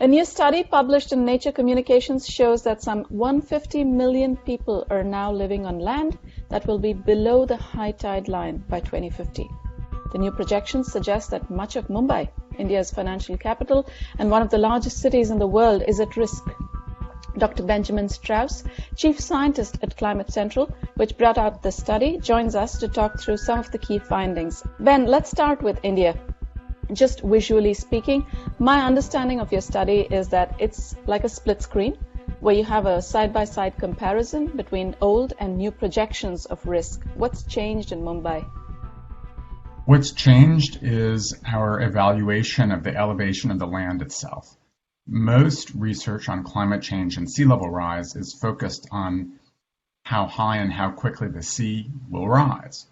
A new study published in Nature Communications shows that some 150 million people are now living on land that will be below the high tide line by 2050. The new projections suggest that much of Mumbai, India's financial capital and one of the largest cities in the world, is at risk. Dr. Benjamin Strauss, chief scientist at Climate Central, which brought out this study, joins us to talk through some of the key findings. Ben, let's start with India. Just visually speaking, my understanding of your study is that it's like a split screen, where you have a side-by-side comparison between old and new projections of risk. What's changed in Mumbai? What's changed is our evaluation of the elevation of the land itself. Most research on climate change and sea level rise is focused on how high and how quickly the sea will rise.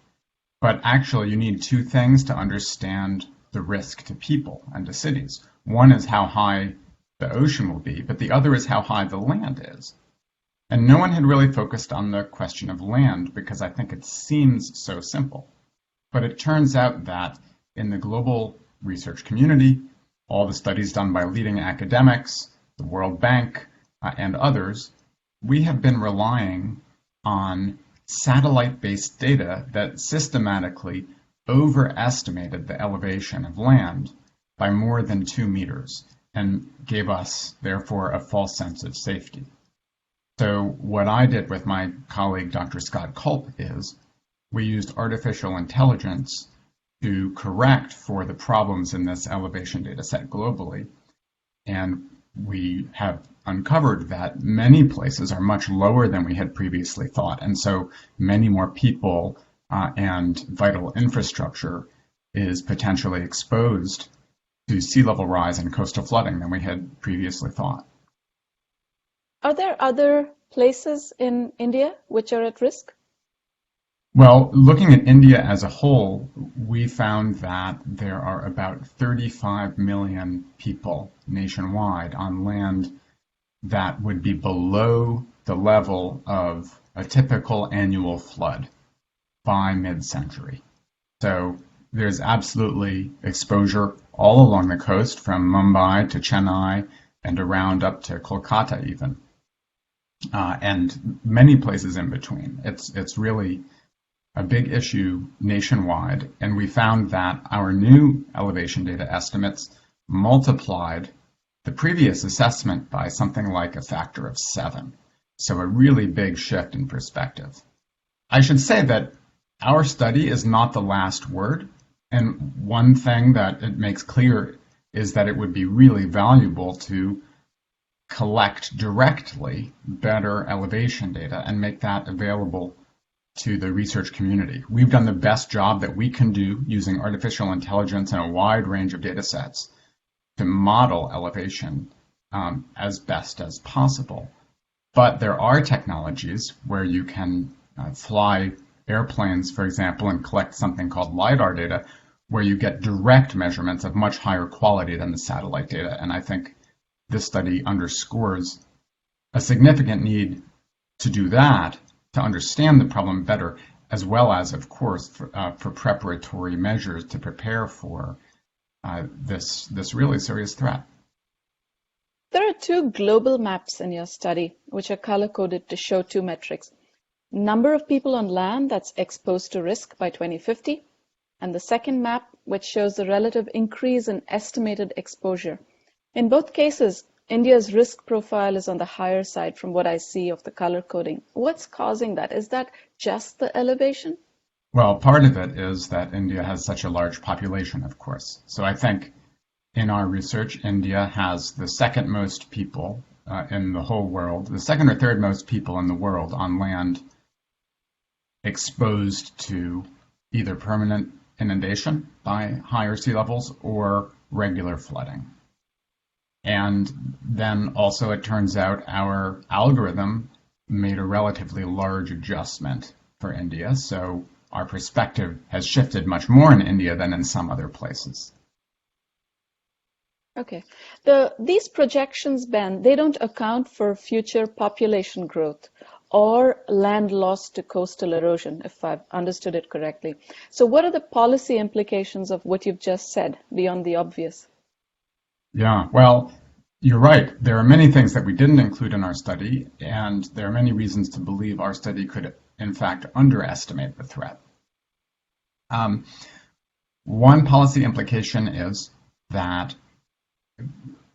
But actually, you need two things to understand the risk to people and to cities. One is how high the ocean will be, but the other is how high the land is. And no one had really focused on the question of land because I think it seems so simple. But it turns out that in the global research community, all the studies done by leading academics, the World Bank, and others, we have been relying on satellite-based data that systematically overestimated the elevation of land by more than 2 meters and gave us, therefore, a false sense of safety. So what I did with my colleague, Dr. Scott Culp, is we used artificial intelligence to correct for the problems in this elevation data set globally. And we have uncovered that many places are much lower than we had previously thought. And so many more people and vital infrastructure is potentially exposed to sea level rise and coastal flooding than we had previously thought. Are there other places in India which are at risk? Well, looking at India as a whole, we found that there are about 35 million people nationwide on land that would be below the level of a typical annual flood by mid-century. So there's absolutely exposure all along the coast from Mumbai to Chennai and around up to Kolkata even, and many places in between. It's really a big issue nationwide, and we found that our new elevation data estimates multiplied the previous assessment by something like a factor of 7. So a really big shift in perspective. I should say that our study is not the last word, and one thing that it makes clear is that it would be really valuable to collect directly better elevation data and make that available to the research community. We've done the best job that we can do using artificial intelligence and a wide range of data sets to model elevation as best as possible. But there are technologies where you can fly airplanes, for example, and collect something called LiDAR data, where you get direct measurements of much higher quality than the satellite data. And I think this study underscores a significant need to do that, to understand the problem better, as well as, of course, for preparatory measures to prepare for this really serious threat. There are 2 global maps in your study, which are color-coded to show 2 metrics. Number of people on land that's exposed to risk by 2050, and the second map, which shows the relative increase in estimated exposure. In both cases, India's risk profile is on the higher side from what I see of the color coding. What's causing that? Is that just the elevation? Well, part of it is that India has such a large population, of course. So I think in our research, India has the second most people in the whole world, the second or third most people in the world on land exposed to either permanent inundation by higher sea levels or regular flooding. And then also it turns out our algorithm made a relatively large adjustment for India, so our perspective has shifted much more in India than in some other places. Okay. These projections, Ben, they don't account for future population growth or land loss to coastal erosion, if I've understood it correctly. So what are the policy implications of what you've just said, beyond the obvious? Yeah, well, You're right. There are many things that we didn't include in our study, and there are many reasons to believe our study could, in fact, underestimate the threat. One policy implication is that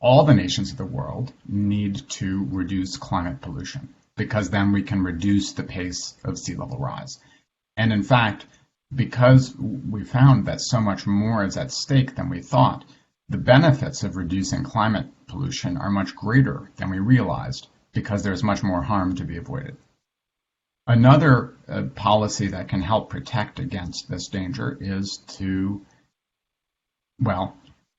all the nations of the world need to reduce climate pollution, because then we can reduce the pace of sea level rise. And in fact, because we found that so much more is at stake than we thought, the benefits of reducing climate pollution are much greater than we realized, because there's much more harm to be avoided. Another policy that can help protect against this danger is to, well,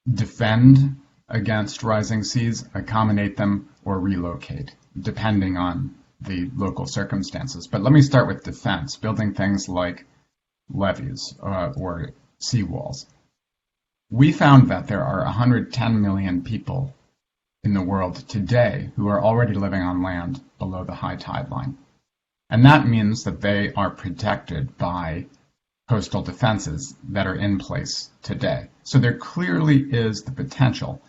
defend against rising seas, accommodate them, or relocate, depending on the local circumstances. But let me start with defense, building things like levees or seawalls. We found that there are 110 million people in the world today who are already living on land below the high tide line. And that means that they are protected by coastal defenses that are in place today. So there clearly is the potential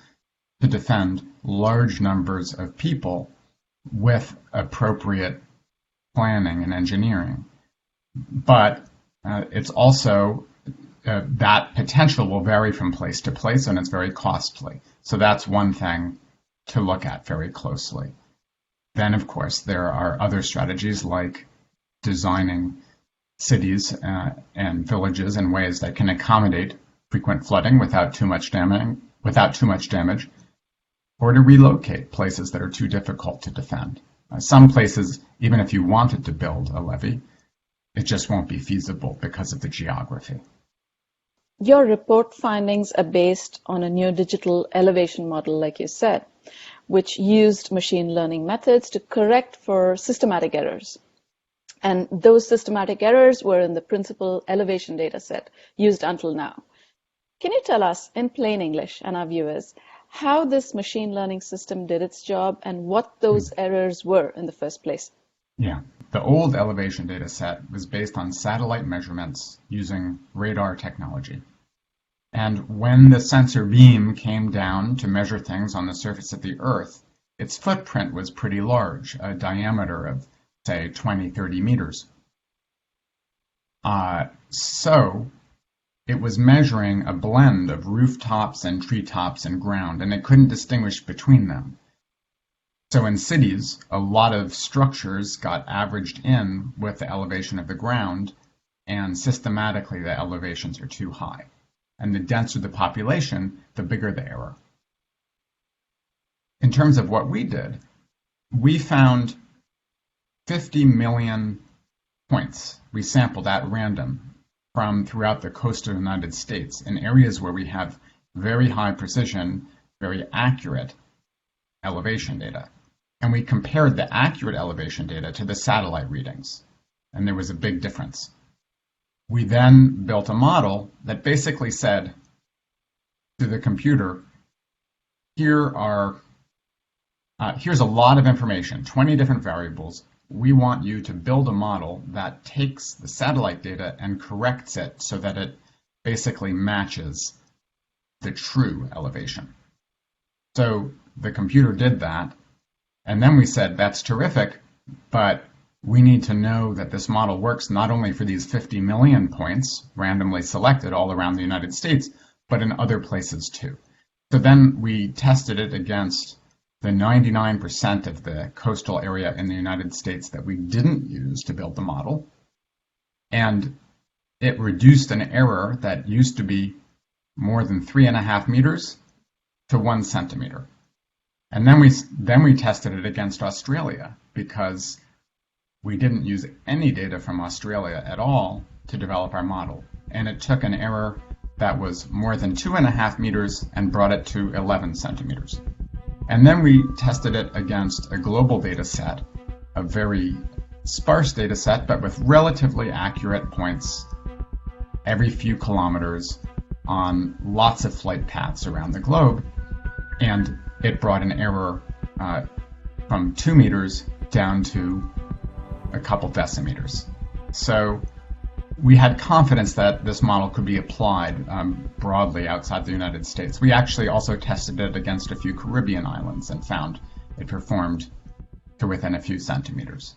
to defend large numbers of people with appropriate planning and engineering. But it's also that potential will vary from place to place, and it's very costly. So that's one thing to look at very closely. Then, of course, there are other strategies like designing cities and villages in ways that can accommodate frequent flooding without too much damage, or to relocate places that are too difficult to defend. Some places, even if you wanted to build a levee, it just won't be feasible because of the geography. Your report findings are based on a new digital elevation model, like you said, which used machine learning methods to correct for systematic errors. And those systematic errors were in the principal elevation data set used until now. Can you tell us, in plain English and our viewers, how this machine learning system did its job and what those errors were in the first place? Yeah. The old elevation data set was based on satellite measurements using radar technology. And when the sensor beam came down to measure things on the surface of the Earth, its footprint was pretty large, a diameter of, say, 20, 30 meters. So it was measuring a blend of rooftops and treetops and ground, and it couldn't distinguish between them. So in cities, a lot of structures got averaged in with the elevation of the ground, and systematically the elevations are too high. And the denser the population, the bigger the error. In terms of what we did, we found 50 million points we sampled at random from throughout the coastal United States in areas where we have very high precision, very accurate elevation data. And we compared the accurate elevation data to the satellite readings, and there was a big difference. We then built a model that basically said to the computer, here's a lot of information, 20 different variables. We want you to build a model that takes the satellite data and corrects it so that it basically matches the true elevation. So the computer did that, and then we said, that's terrific, but we need to know that this model works not only for these 50 million points randomly selected all around the United States, but in other places too. So then we tested it against the 99% of the coastal area in the United States that we didn't use to build the model. And it reduced an error that used to be more than 3.5 meters to 1 centimeter. And then we tested it against Australia, because we didn't use any data from Australia at all to develop our model. And it took an error that was more than 2.5 meters and brought it to 11 centimeters. And then we tested it against a global data set, a very sparse data set, but with relatively accurate points every few kilometers on lots of flight paths around the globe. And it brought an error from 2 meters down to a couple decimeters. So we had confidence that this model could be applied broadly outside the United States. We actually also tested it against a few Caribbean islands and found it performed to within a few centimeters.